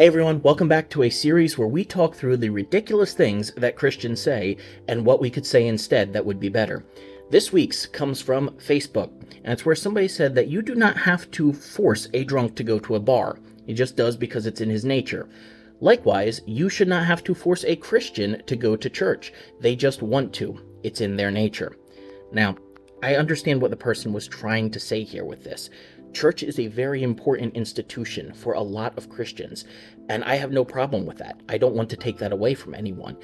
Hey everyone, welcome back to a series where we talk through the ridiculous things that Christians say and what we could say instead that would be better. This week's comes from Facebook, and it's where somebody said that you do not have to force a drunk to go to a bar. He just does because it's in his nature. Likewise, you should not have to force a Christian to go to church. They just want to. It's in their nature. Now, I understand what the person was trying to say here with this. Church is a very important institution for a lot of Christians, and I have no problem with that. I don't want to take that away from anyone.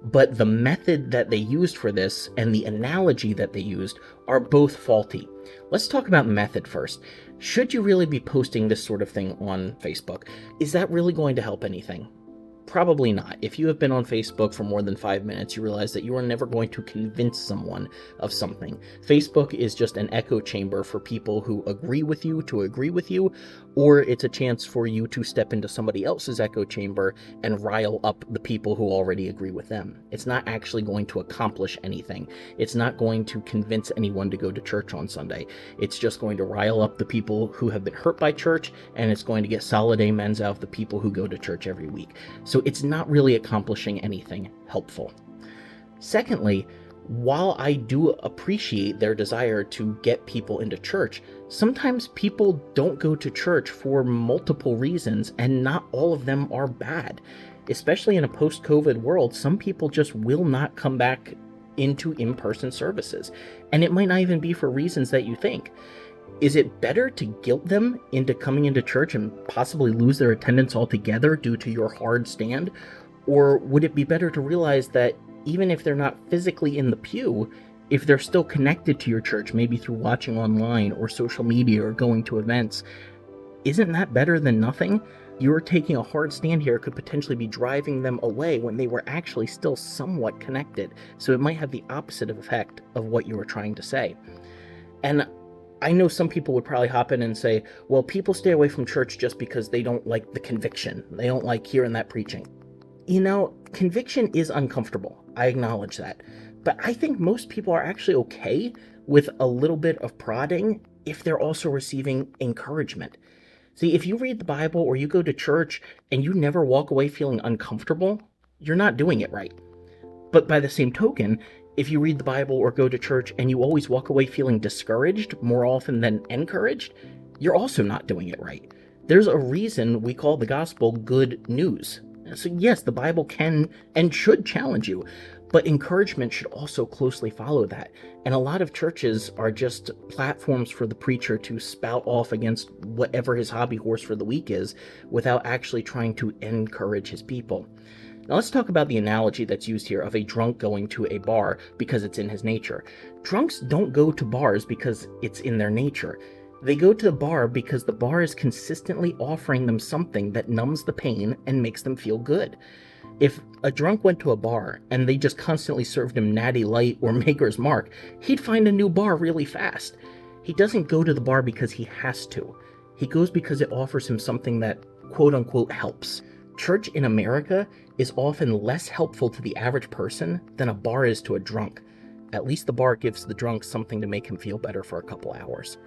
But the method that they used for this and the analogy that they used are both faulty. Let's talk about method first. Should you really be posting this sort of thing on Facebook? Is that really going to help anything? Probably not. If you have been on Facebook for more than 5 minutes, you realize that you are never going to convince someone of something. Facebook is just an echo chamber for people who agree with you to agree with you, or it's a chance for you to step into somebody else's echo chamber and rile up the people who already agree with them. It's not actually going to accomplish anything. It's not going to convince anyone to go to church on Sunday. It's just going to rile up the people who have been hurt by church, and it's going to get solid amens out of the people who go to church every week. So it's not really accomplishing anything helpful. Secondly, while I do appreciate their desire to get people into church, sometimes people don't go to church for multiple reasons, and not all of them are bad. Especially in a post-COVID world, some people just will not come back into in-person services, and it might not even be for reasons that you think. Is it better to guilt them into coming into church and possibly lose their attendance altogether due to your hard stand? Or would it be better to realize that even if they're not physically in the pew, if they're still connected to your church, maybe through watching online or social media or going to events, isn't that better than nothing? You're taking a hard stand here could potentially be driving them away when they were actually still somewhat connected. So it might have the opposite effect of what you were trying to say. And I know some people would probably hop in and say, well, people stay away from church just because they don't like the conviction. They don't like hearing that preaching. You know, conviction is uncomfortable. I acknowledge that. But I think most people are actually okay with a little bit of prodding if they're also receiving encouragement. See, if you read the Bible or you go to church and you never walk away feeling uncomfortable, you're not doing it right. But by the same token, if you read the Bible or go to church and you always walk away feeling discouraged more often than encouraged, you're also not doing it right. There's a reason we call the gospel good news. So yes, the Bible can and should challenge you, but encouragement should also closely follow that. And a lot of churches are just platforms for the preacher to spout off against whatever his hobby horse for the week is without actually trying to encourage his people. Now let's talk about the analogy that's used here of a drunk going to a bar because it's in his nature. Drunks don't go to bars because it's in their nature. They go to the bar because the bar is consistently offering them something that numbs the pain and makes them feel good. If a drunk went to a bar and they just constantly served him Natty Light or Maker's Mark, he'd find a new bar really fast. He doesn't go to the bar because he has to. He goes because it offers him something that quote-unquote helps. Church in America is often less helpful to the average person than a bar is to a drunk. At least the bar gives the drunk something to make him feel better for a couple hours.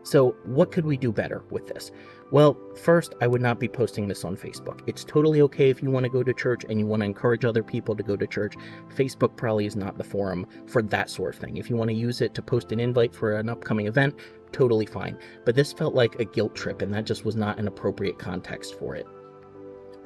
So what could we do better with this? Well, first, I would not be posting this on Facebook. It's totally okay if you want to go to church and you want to encourage other people to go to church. Facebook probably is not the forum for that sort of thing. If you want to use it to post an invite for an upcoming event, totally fine. But this felt like a guilt trip, and that just was not an appropriate context for it.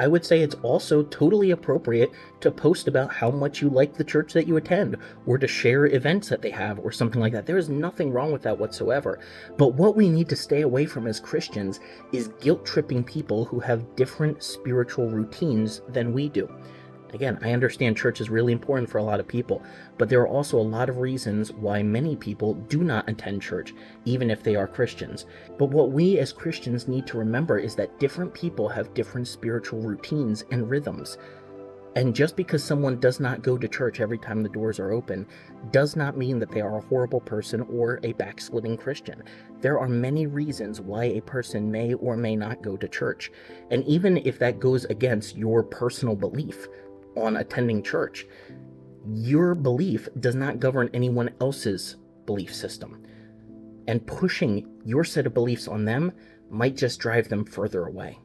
I would say it's also totally appropriate to post about how much you like the church that you attend, or to share events that they have, or something like that. There is nothing wrong with that whatsoever. But what we need to stay away from as Christians is guilt-tripping people who have different spiritual routines than we do. Again, I understand church is really important for a lot of people, but there are also a lot of reasons why many people do not attend church, even if they are Christians. But what we as Christians need to remember is that different people have different spiritual routines and rhythms. And just because someone does not go to church every time the doors are open, does not mean that they are a horrible person or a backsliding Christian. There are many reasons why a person may or may not go to church. And even if that goes against your personal belief on attending church, your belief does not govern anyone else's belief system. And pushing your set of beliefs on them might just drive them further away.